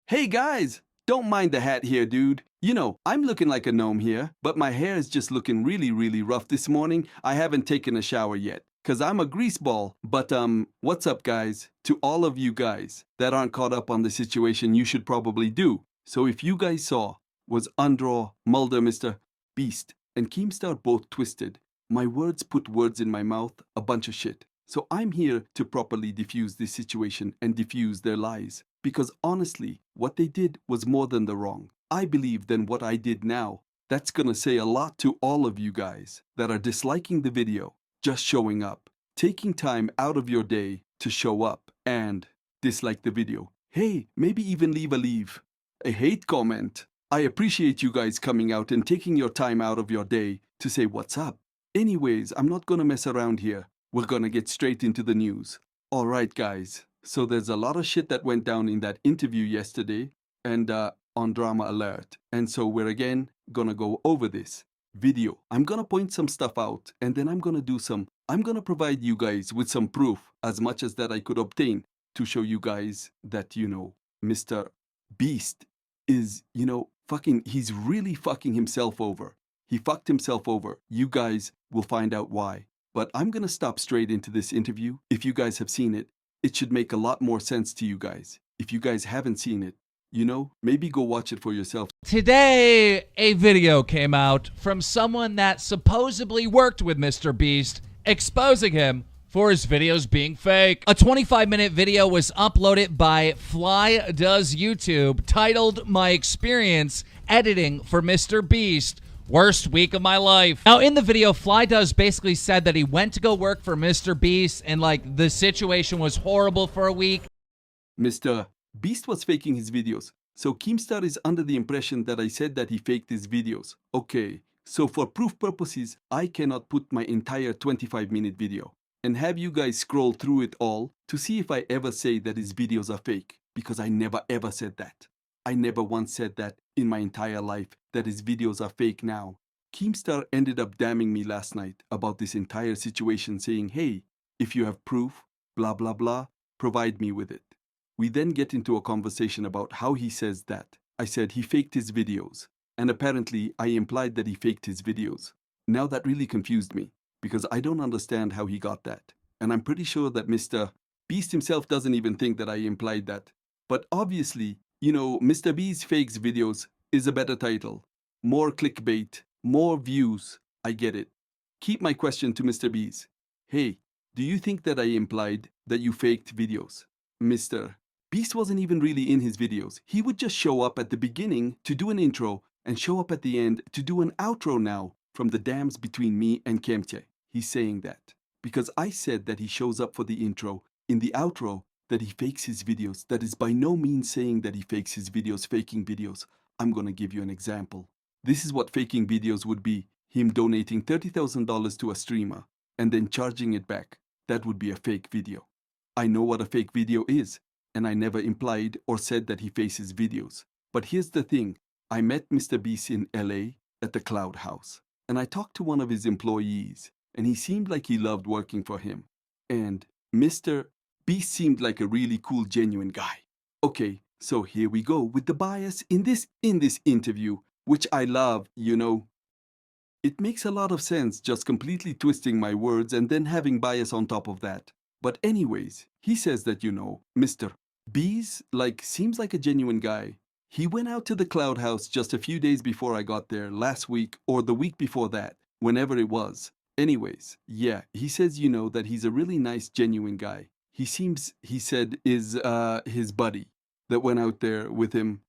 Hey guys, don't mind the hat here, dude. You know, I'm looking like a gnome here, but my hair is just looking really rough this morning. I haven't taken a shower yet, 'cause I'm a greaseball. But what's up guys? To all of you guys that aren't caught up on the situation, you should probably do. So if you guys saw, was Undraw, Mulder, Mr. Beast, and Keemstar both twisted. My words put words in my mouth, a bunch of shit. So I'm here to properly diffuse this situation and diffuse their lies. Because honestly, what they did was more than the wrong, I believe, than what I did now. That's gonna say a lot to all of you guys that are disliking the video, just showing up, taking time out of your day to show up and dislike the video. Hey, maybe even leave a hate comment. I appreciate you guys coming out and taking your time out of your day to say what's up. Anyways, I'm not gonna mess around here. We're gonna get straight into the news. Alright guys, so there's a lot of shit that went down in that interview yesterday and on Drama Alert. And so we're again gonna go over this video. I'm gonna point some stuff out and then I'm gonna provide you guys with some proof, as much as that I could obtain, to show you guys that, Mr. Beast is, he's really fucking himself over. He fucked himself over. You guys will find out why. But I'm gonna stop straight into this interview. If you guys have seen it, it should make a lot more sense to you guys. If you guys haven't seen it, maybe go watch it for yourself. Today, a video came out from someone that supposedly worked with Mr. Beast, exposing him for his videos being fake. A 25-minute video was uploaded by FlyydoesYt titled "My Experience Editing for Mr. Beast. Worst week of my life." Now, in the video, FlyyDoes basically said that he went to go work for Mr. Beast and, the situation was horrible for a week. Mr. Beast was faking his videos, so Keemstar is under the impression that I said that he faked his videos. Okay, so for proof purposes, I cannot put my entire 25-minute video and have you guys scroll through it all to see if I ever say that his videos are fake, because I never ever said that. I never once said that in my entire life, that his videos are fake now. Keemstar ended up damning me last night about this entire situation, saying, hey, if you have proof, blah blah blah, provide me with it. We then get into a conversation about how he says that. I said he faked his videos, and apparently I implied that he faked his videos. Now that really confused me, because I don't understand how he got that. And I'm pretty sure that Mr. Beast himself doesn't even think that I implied that. But obviously, Mr. Beast fakes videos is a better title. More clickbait, more views. I get it. Keep my question to Mr. Beast. Hey, do you think that I implied that you faked videos? Mr. Beast wasn't even really in his videos. He would just show up at the beginning to do an intro and show up at the end to do an outro now from the dams between me and Keemstar. He's saying that because I said that he shows up for the intro, in the outro, that he fakes his videos. That is by no means saying that he fakes his videos, faking videos. I'm gonna give you an example. This is what faking videos would be. Him donating $30,000 to a streamer and then charging it back. That would be a fake video. I know what a fake video is, and I never implied or said that he fakes his videos. But here's the thing. I met Mr. Beast in LA at the Cloud House, and I talked to one of his employees, and he seemed like he loved working for him. And Mr. Beast seemed like a really cool, genuine guy. Okay, so here we go with the bias in this interview, which I love, It makes a lot of sense just completely twisting my words and then having bias on top of that. But anyways, he says that, Mr. Beast, seems like a genuine guy. He went out to the Cloud House just a few days before I got there, last week or the week before that, whenever it was. Anyways, yeah, he says, that he's a really nice, genuine guy. He said, is his buddy that went out there with him,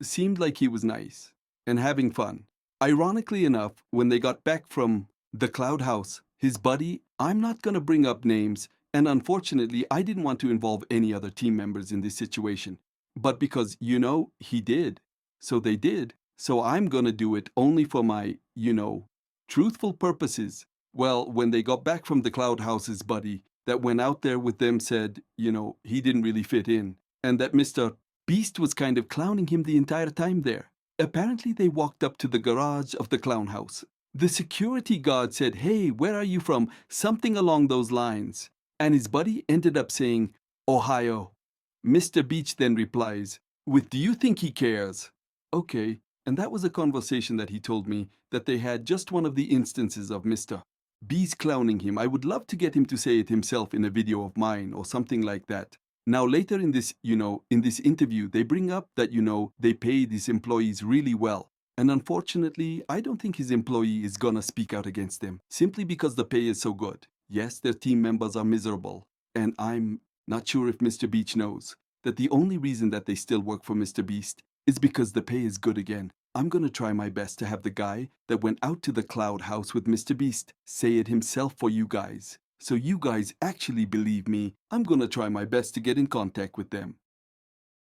seemed like he was nice and having fun. Ironically enough, when they got back from the Cloud House, his buddy, I'm not going to bring up names, and unfortunately, I didn't want to involve any other team members in this situation. But because, he did, so they did, so I'm going to do it only for my, truthful purposes. Well, when they got back from the Cloud House's buddy, that went out there with them said, he didn't really fit in, and that Mr. Beast was kind of clowning him the entire time there. Apparently, they walked up to the garage of the Clown House. The security guard said, hey, where are you from? Something along those lines. And his buddy ended up saying, Ohio. Mr. Beach then replies, with "Do you think he cares?" Okay, and that was a conversation that he told me that they had, just one of the instances of Mr. Beast clowning him. I would love to get him to say it himself in a video of mine or something like that. Now later in this, in this interview, they bring up that, they pay these employees really well. And unfortunately, I don't think his employee is gonna speak out against them simply because the pay is so good. Yes, their team members are miserable. And I'm not sure if Mr. Beach knows that the only reason that they still work for Mr. Beast is because the pay is good again. I'm gonna try my best to have the guy that went out to the cloud house with Mr. Beast say it himself for you guys. So you guys actually believe me. I'm gonna try my best to get in contact with them.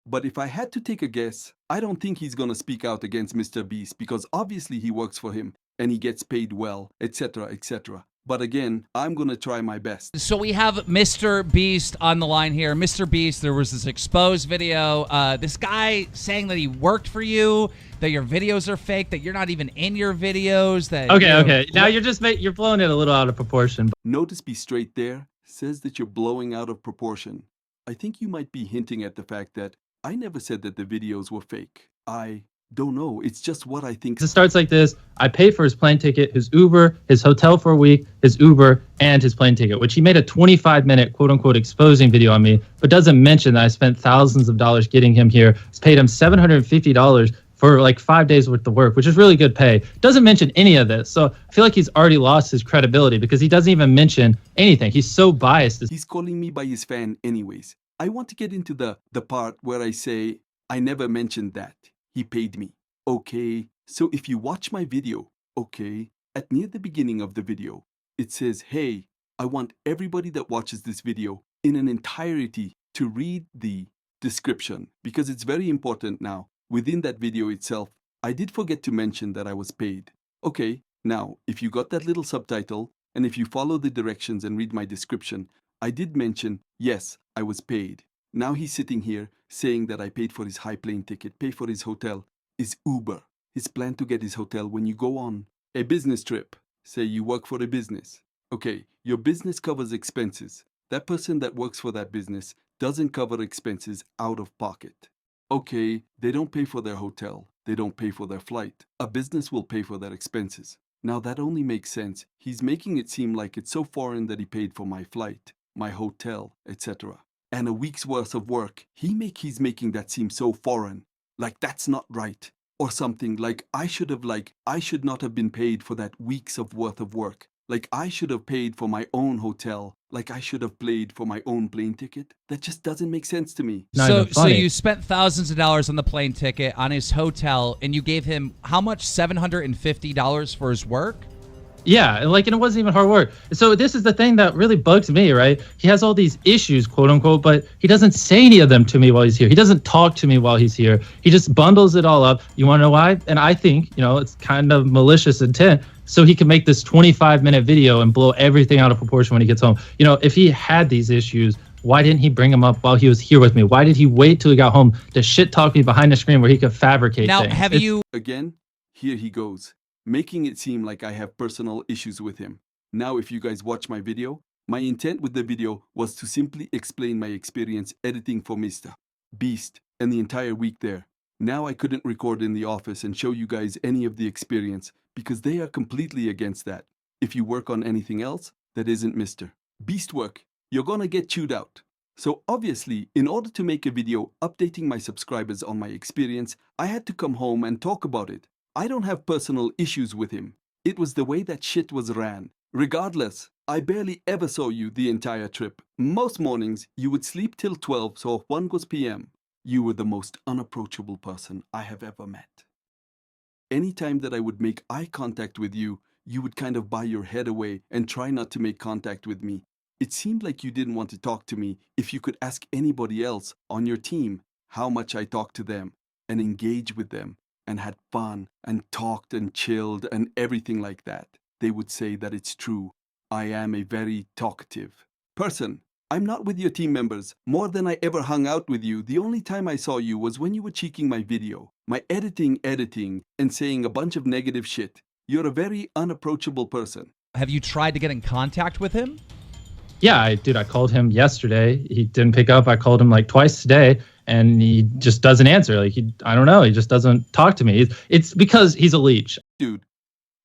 But if I had to take a guess, I don't think he's gonna speak out against Mr. Beast because obviously he works for him and he gets paid well, etc., etc. But again, I'm gonna try my best. So we have Mr. Beast on the line here. Mr. Beast, there was this exposed video. This guy saying that he worked for you, that your videos are fake, that you're not even in your videos. That Okay. Now you're blowing it a little out of proportion. Notice "be straight" there says that you're blowing out of proportion. I think you might be hinting at the fact that I never said that the videos were fake. I don't know. It's just what I think. It starts like this. I paid for his plane ticket, his Uber, his hotel for a week, his Uber, and his plane ticket, which he made a 25-minute quote-unquote exposing video on me, but doesn't mention that I spent thousands of dollars getting him here. I paid him $750 for like 5 days worth of work, which is really good pay. Doesn't mention any of this. So I feel like he's already lost his credibility because he doesn't even mention anything. He's so biased. He's calling me by his fan anyways. I want to get into the part where I say, I never mentioned that. He paid me. Okay, so if you watch my video, okay, at near the beginning of the video, it says, hey, I want everybody that watches this video in an entirety to read the description because it's very important now. Within that video itself, I did forget to mention that I was paid. Okay, now, if you got that little subtitle and if you follow the directions and read my description, I did mention, yes, I was paid. Now he's sitting here saying that I paid for his high plane ticket, pay for his hotel, is Uber. His plan to get his hotel when you go on a business trip. Say you work for a business. Okay, your business covers expenses. That person that works for that business doesn't cover expenses out of pocket. Okay, they don't pay for their hotel. They don't pay for their flight. A business will pay for their expenses. Now that only makes sense. He's making it seem like it's so foreign that he paid for my flight, my hotel, etc. And a week's worth of work. He's making that seem so foreign. Like that's not right. Or something like I should not have been paid for that week's of worth of work. Like I should have paid for my own hotel. Like I should have paid for my own plane ticket. That just doesn't make sense to me. So you spent thousands of dollars on the plane ticket, on his hotel, and you gave him how much? $750 for his work? Yeah, and it wasn't even hard work. So this is the thing that really bugs me, right? He has all these issues, quote unquote, but he doesn't say any of them to me while he's here. He doesn't talk to me while he's here. He just bundles it all up. You want to know why? And I think, it's kind of malicious intent. So he can make this 25-minute video and blow everything out of proportion when he gets home. If he had these issues, why didn't he bring them up while he was here with me? Why did he wait till he got home to shit talk me behind the screen where he could fabricate now, things? Again, here he goes, making it seem like I have personal issues with him. Now, if you guys watch my video, my intent with the video was to simply explain my experience editing for Mr. Beast and the entire week there. Now I couldn't record in the office and show you guys any of the experience because they are completely against that. If you work on anything else that isn't Mr. Beast work, you're gonna get chewed out. So obviously, in order to make a video updating my subscribers on my experience, I had to come home and talk about it. I don't have personal issues with him. It was the way that shit was ran. Regardless, I barely ever saw you the entire trip. Most mornings, you would sleep till 12, so if 1 goes PM, you were the most unapproachable person I have ever met. Anytime that I would make eye contact with you, you would kind of buy your head away and try not to make contact with me. It seemed like you didn't want to talk to me if you could ask anybody else on your team how much I talked to them and engage with them and had fun and talked and chilled and everything like that. They would say that it's true. I am a very talkative person. I'm not with your team members. More than I ever hung out with you, the only time I saw you was when you were cheeking my video, my editing, and saying a bunch of negative shit. You're a very unapproachable person. Have you tried to get in contact with him? Yeah, I called him yesterday. He didn't pick up. I called him like twice today. and he just doesn't answer. Like I don't know, he just doesn't talk to me. It's because he's a leech. Dude,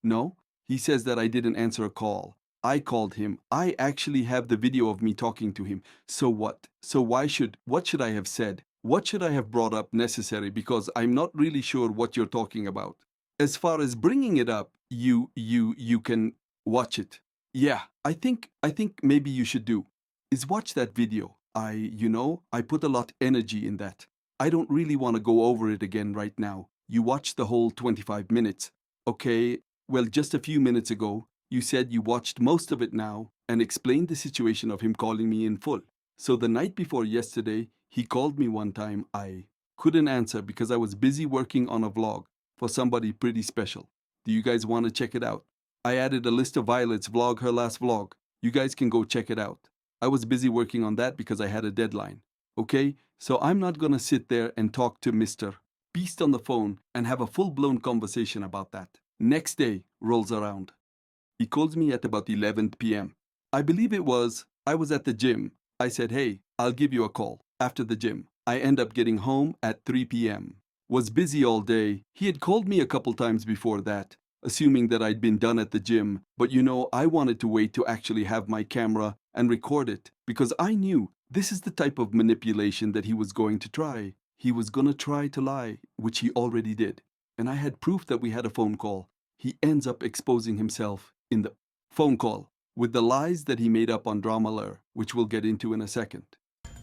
no. He says that I didn't answer a call. I called him. I actually have the video of me talking to him. So what? So what should I have said? What should I have brought up necessary? Because I'm not really sure what you're talking about. As far as bringing it up, you can watch it. Yeah, I think maybe you should do is watch that video. I put a lot energy in that. I don't really want to go over it again right now. You watched the whole 25 minutes. Okay, well, just a few minutes ago, you said you watched most of it now and explained the situation of him calling me in full. So the night before yesterday, he called me one time. I couldn't answer because I was busy working on a vlog for somebody pretty special. Do you guys want to check it out? I added a list of Violet's vlog, her last vlog. You guys can go check it out. I was busy working on that because I had a deadline. Okay, so I'm not gonna sit there and talk to Mr. Beast on the phone and have a full-blown conversation about that. Next day rolls around. He calls me at about 11 p.m. I believe I was at the gym. I said, hey, I'll give you a call after the gym. I end up getting home at 3 p.m. Was busy all day. He had called me a couple times before that, assuming that I'd been done at the gym. But I wanted to wait to actually have my camera and record it because I knew this is the type of manipulation that he was going to try. He was going to try to lie, which he already did. And I had proof that we had a phone call. He ends up exposing himself in the phone call with the lies that he made up on Drama, which we'll get into in a second.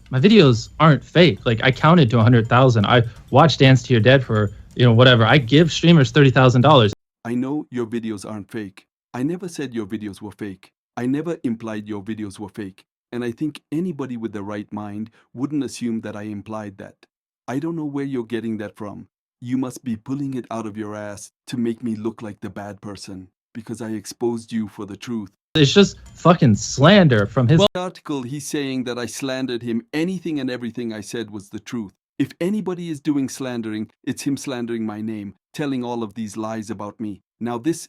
My videos aren't fake. Like I counted to 100,000. I watched Dance to Your Dead for, whatever. I give streamers $30,000. I know your videos aren't fake. I never said your videos were fake. I never implied your videos were fake. And I think anybody with the right mind wouldn't assume that I implied that. I don't know where you're getting that from. You must be pulling it out of your ass to make me look like the bad person because I exposed you for the truth. It's just fucking slander from his article. He's saying that I slandered him. Anything and everything I said was the truth. If anybody is doing slandering, it's him slandering my name, telling all of these lies about me. Now this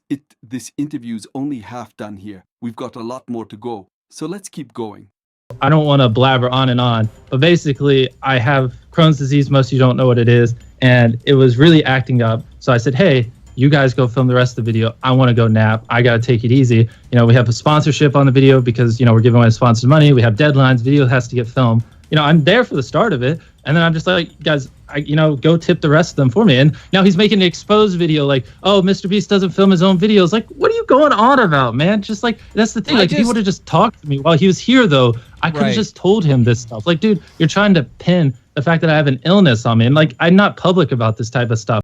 interview's only half done here. We've got a lot more to go. So let's keep going. I don't want to blabber on and on, but basically I have Crohn's disease. Most of you don't know what it is. And it was really acting up. So I said, hey, you guys go film the rest of the video. I want to go nap. I got to take it easy. We have a sponsorship on the video because, we're giving away sponsored money. We have deadlines. Video has to get filmed. I'm there for the start of it. And then I'm just like, guys, go tip the rest of them for me. And now he's making an exposed video like, oh, Mr. Beast doesn't film his own videos. Like, what are you going on about, man? Just like, that's the thing. Like, if he would have just talked to me while he was here, though, I could have just told him this stuff. Like, dude, you're trying to pin the fact that I have an illness on me. And like, I'm not public about this type of stuff.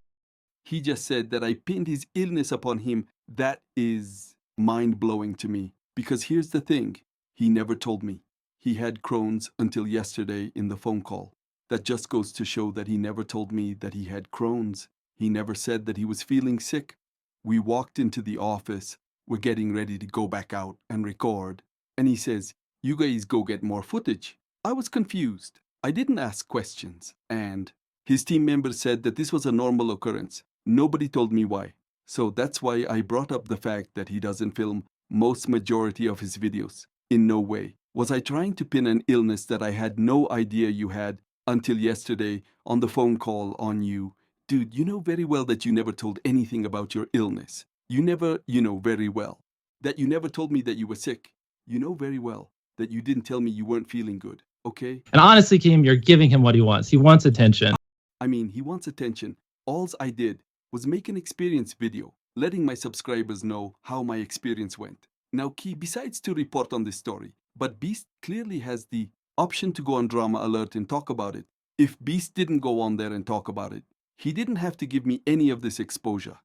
He just said that I pinned his illness upon him. That is mind-blowing to me. Because here's the thing. He never told me. He had Crohn's until yesterday in the phone call. That just goes to show that he never told me that he had Crohn's. He never said that he was feeling sick. We walked into the office. We're getting ready to go back out and record. And he says, you guys go get more footage. I was confused. I didn't ask questions. And his team members said that this was a normal occurrence. Nobody told me why. So that's why I brought up the fact that he doesn't film majority of his videos. In no way was I trying to pin an illness that I had no idea you had until yesterday on the phone call on you. Dude, you know very well that you never told anything about your illness. You know very well that you never told me that you were sick. You know very well that you didn't tell me you weren't feeling good, okay? And honestly, Keem, you're giving him what he wants. He wants attention. I mean, he wants attention. Alls I did was make an experience video, letting my subscribers know how my experience went. Now, Key, besides to report on this story, but Beast clearly has the option to go on Drama Alert and talk about it. If Beast didn't go on there and talk about it, he didn't have to give me any of this exposure.